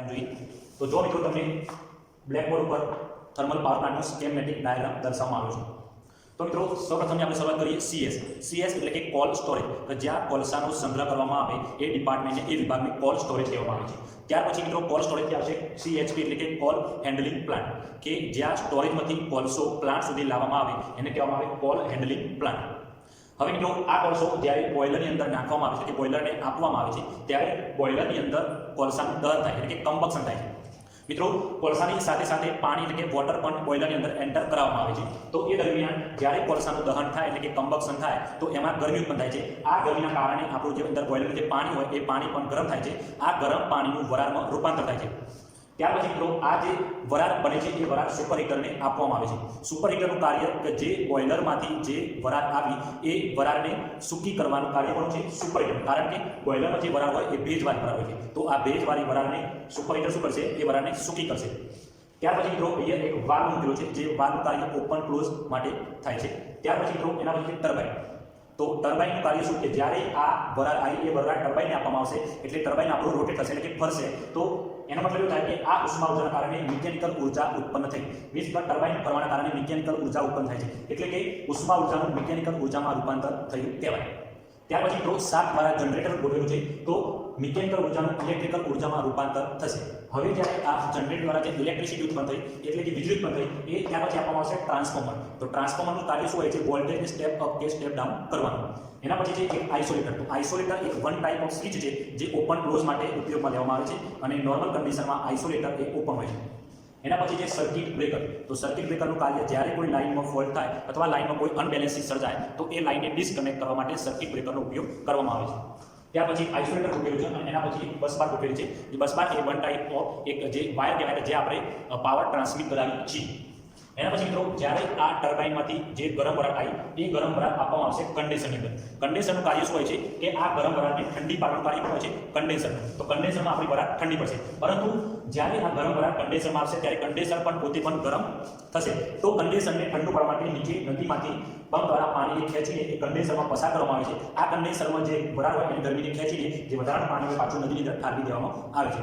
diagram જોઈએ તો જો મિત્રો તમને બ્લેકબોર્ડ ઉપર થર્મલ પાવર પ્લાન્ટનો સ્કેમેટિક ડાયાગ્રામ દર્શાવવામાં આવ્યો છે તો મિત્રો સૌપ્રથમ આપણે શરૂઆત કરીએ સીએસ એટલે કે કોલ્ડ સ્ટોરેજ તો જ્યાં કોલસાનો સંગ્રહ કરવામાં આવે એ ડિપાર્ટમેન્ટને એ વિભાગને કોલ્ડ સ્ટોરેજ કહેવામાં આવે છે ત્યાર પછી મિત્રો કોલ્ડ સ્ટોરેજ આવશે સીએચપી એટલે કે કોલ હેન્ડલિંગ પ્લાન્ટ કે જ્યાં સ્ટોરેજમાંથી કોલસો પ્લાન્ટ સુધી લાવવામાં આવે એને કહેવામાં આવે કોલ હેન્ડલિંગ પ્લાન્ટ હવે મિત્રો આ કોલસો જ્યારે બોઇલરની અંદર નાખવામાં આવે છે કે બોઇલરને આપવામાં આવે છે ત્યારે બોઇલરની અંદર કોલસાનું દહન થાય એટલે કે કમ્બક્શન થાય છે મિત્રો કોલસાની સાથે સાથે પાણી એટલે કે વોટર પણ બોઇલરની અંદર એન્ટર કરાવવામાં આવે છે તો એ દરમિયાન જ્યારે કોલસાનું દહન થાય એટલે કે કમ્બક્શન થાય તો એમાં ગરમી ઉત્પન્ન થાય છે આ ગરમીના કારણે આપણું જે અંદર બોઇલરનું જે પાણી હોય એ પાણી પણ ગરમ થાય છે આ ગરમ પાણીનું વરાળમાં રૂપાંતર થાય છે ત્યાર પછી મિત્રો આ જે વરાળ બને છે એ વરાળ સુપર હીટરને આપવામાં આવે છે સુપર હીટરનું કાર્ય કે જે બોઇલરમાંથી જે વરાળ આવી એ વરાળને સૂકી કરવાનું કાર્ય પણ છે સુપર હીટર કારણ કે બોઇલરમાં જે વરાળ હોય એ ભેજવાળી વરાળ હોય છે તો આ ભેજવાળી વરાળને સુપર હીટર શું કરશે એ વરાળને સૂકી કરશે ત્યાર પછી મિત્રો અહીંયા એક વાલ્વ મૂકેલો છે જે વાલ્વનું કાર્ય ઓપન ક્લોઝ માટે થાય છે ત્યાર પછી મિત્રો એના પછી ટર્બાઇન તો ટર્બાઇનનું કાર્ય શું કે જ્યારે આ વરાળ આવી એ વરાળ ટર્બાઇનને આપવામાં આવશે એટલે ટર્બાઇન આપણું રોટેટ થશે એટલે કે ફરશે તો એનો મતલબ એવું થાય કે આ ઉષ્મા ઉર્જાના કારણે મિકેનિકલ ઉર્જા ઉત્પન્ન થઈ મીન્સ કે ટર્બાઇન ફરવાના કારણે મિકેનિકલ ઉર્જા ઉત્પન્ન થાય છે એટલે કે ઉષ્મા ઉર્જાનું મિકેનિકલ ઉર્જામાં રૂપાંતર થયું કહેવાય ત્યાર પછી મિત્રો શાફ્ટ દ્વારા જનરેટર ગોઠવેલું છે તો મિકેનિકલ ઉર્જાનું ઇલેક્ટ્રિકલ ઉર્જામાં રૂપાંતર થશે હવે જ્યારે આ જનરેટર દ્વારા જે ઇલેક્ટ્રિસિટી ઉત્પન્ન થઈ એટલે કે વીજળી ઉત્પન્ન થઈ એ ત્યાર પછી આપવામાં આવશે ટ્રાન્સફોર્મર તો ટ્રાન્સફોર્મરનું કાર્ય શું હોય છે વોલ્ટેજને સ્ટેપ અપ કે સ્ટેપ ડાઉન કરવાનું એના પછી છે એક આઇસોલેટર તો આઇસોલેટર એક વન ટાઈપ ઓફ સ્વિચ છે જે ઓપન ક્લોઝ માટે ઉપયોગમાં લેવામાં આવે છે અને નોર્મલ કન્ડિશનમાં આઇસોલેટર એ ઓપન હોય છે એના પછી છે સર્કિટ બ્રેકર તો સર્કિટ બ્રેકરનું કાર્ય જ્યારે કોઈ લાઇનમાં ફોલ્ટ થાય અથવા લાઇનમાં કોઈ અનબેલેન્સિસ સર્જાય તો એ લાઇનને ડિસ્કનેક્ટ કરવા માટે સર્કિટ બ્રેકરનો ઉપયોગ કરવામાં આવે છે ત્યાર પછી આઇસોલેટર મૂકેલું છે અને એના પછી બસબાર મૂકેલી છે જે busbar A one type of એક જે વાયર કહેવાય કે જે આપણે પાવર ટ્રાન્સમિટ કરાવી છીએ એના પછી મિત્રો જ્યારે આ ટર્બાઇનમાંથી જે ગરમ વરાળ આવી એ ગરમ વરાળ આપવામાં આવશે કન્ડેન્સરની અંદર કન્ડેન્સરનું કાર્ય શું હોય છે કે આ ગરમ વરાળને ઠંડી પાડવાનું કાર્ય પણ હોય છે કન્ડેન્સર તો કન્ડેન્સરમાં આપણી વરાળ ઠંડી પડશે પરંતુ જ્યારે આ ગરમ વરાળ કન્ડેન્સરમાં આવશે ત્યારે કન્ડેન્સર પણ પોતે પણ ગરમ થશે તો કન્ડેન્સરને ઠંડુ પાડવા માટે નીચે નદીમાંથી પંપ દ્વારા પાણીને ખેંચીને એ કન્ડેન્સરમાં પસાર કરવામાં આવે છે આ કન્ડેન્સરમાં જે વરાળ હોય એની ગરમીને ખેંચીને જે વધારાનું પાણી હોય પાછું નદીની અંદર ઠાલવી દેવામાં આવે છે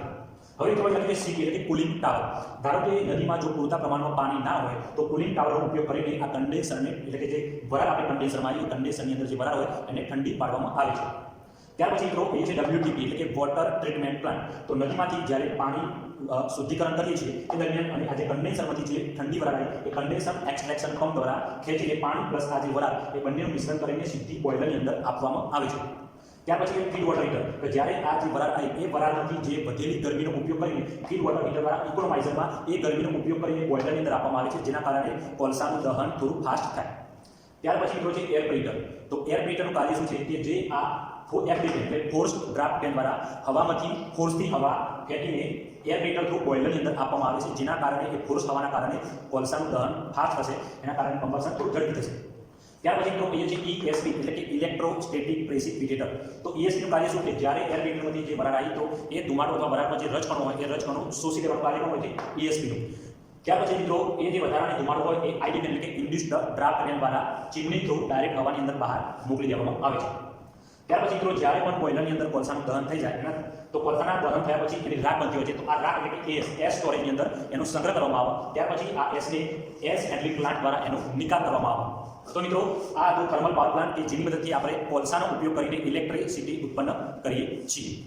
હવે કહેવાય છે કે સીટી એટલે કે કુલિંગ ટાવર ધારો કે નદીમાં જો પૂરતા પ્રમાણમાં પાણી ના હોય તો કુલિંગ ટાવરનો ઉપયોગ કરીને આ કન્ડેન્સરને એટલે કે જે વરાળ આપણે કન્ડેન્સરમાં આવી કન્ડેન્સરની અંદર જે વરાળ હોય એને ઠંડી પાડવામાં આવે છે ત્યાર પછી મિત્રો એ છે WTP એટલે કે વોટર ટ્રીટમેન્ટ પ્લાન્ટ તો નદીમાંથી જ્યારે પાણી શુદ્ધિકરણ કરીએ છીએ એ દરમિયાન અને આ જે કન્ડેન્સરમાંથી જે ઠંડી વરાળ આવે એ કન્ડેન્સર એક્સટ્રેક્શન પંપ દ્વારા ખેંચીને પાણી પ્લસ આ જે વરાળ એ બંનેનું મિશ્રણ કરીને સીધી બોઇલરની અંદર આપવામાં આવે છે ત્યાર પછી ફીડ વોટર હીટર કે જ્યારે આ જે વરાળ આવી એ વરાળમાંથી જે વધેલી ગરમીનો ઉપયોગ કરીને ફીડ વોટર હીટર દ્વારા ઇકોનોમાઇઝરમાં એ ગરમીનો ઉપયોગ કરીને બોઇલરની અંદર આપવામાં આવે છે જેના કારણે કોલસાનું દહન થોડું ફાસ્ટ થાય ત્યાર પછી મિત્રો છે એર પ્રિટર તો એર પ્રિટરનું કાર્ય શું છે કે જે આ એફડીપી એટલે ફોર્સ ડ્રાફ્ટ ફેન દ્વારા હવામાંથી ફોર્સથી હવા ફેંકીને એર પ્રિટર થ્રુ બોઇલરની અંદર આપવામાં આવે છે જેના કારણે એ ફોર્સ હવાના કારણે કોલસાનું દહન ફાસ્ટ થશે એના કારણે કમ્બશન થોડું ઝડપી થશે ત્યાર પછી મિત્રો એ છે ESP એટલે કે ઇલેક્ટ્રોસ્ટેટિક પ્રેસિપિટેટર તો ESPનું કાર્ય શું છે જ્યારે એર પ્રિટરમાંથી જે વરાળ આવી તો એ ધુમાડો અથવા વરાળમાં જે રજકણો હોય એ રજકણો શોષી લેવાનું કાર્ય હોય છે ESPનું ત્યાર પછી મિત્રો એ જે વધારાનો ધુમાડો હોય એ આઈડીપી એટલે કે ઇન્ડ્યુસ્ડ ડ્રાફ્ટ ફેન દ્વારા ચીમની થ્રુ ડાયરેક્ટ હવાની અંદર બહાર મોકલી દેવામાં આવે છે ત્યાર પછી મિત્રો જ્યારે પણ બોઇલરની અંદર કોલસાનું દહન થઈ જાય તો કોલસાના દહન થયા પછી એની રાખ બનતી હોય છે તો આ રાખ એટલે કે એસ સ્ટોરેજની અંદર એનો સંગ્રહ કરવામાં આવે ત્યાર પછી આ એસને એસ હેન્ડલિંગ પ્લાન્ટ દ્વારા એનો નિકાલ કરવામાં આવે તો મિત્રો આ થર્મલ પાવર પ્લાન્ટ કે જેની મદદથી આપણે કોલસાનો ઉપયોગ કરીને ઇલેક્ટ્રિસિટી ઉત્પન્ન કરીએ છીએ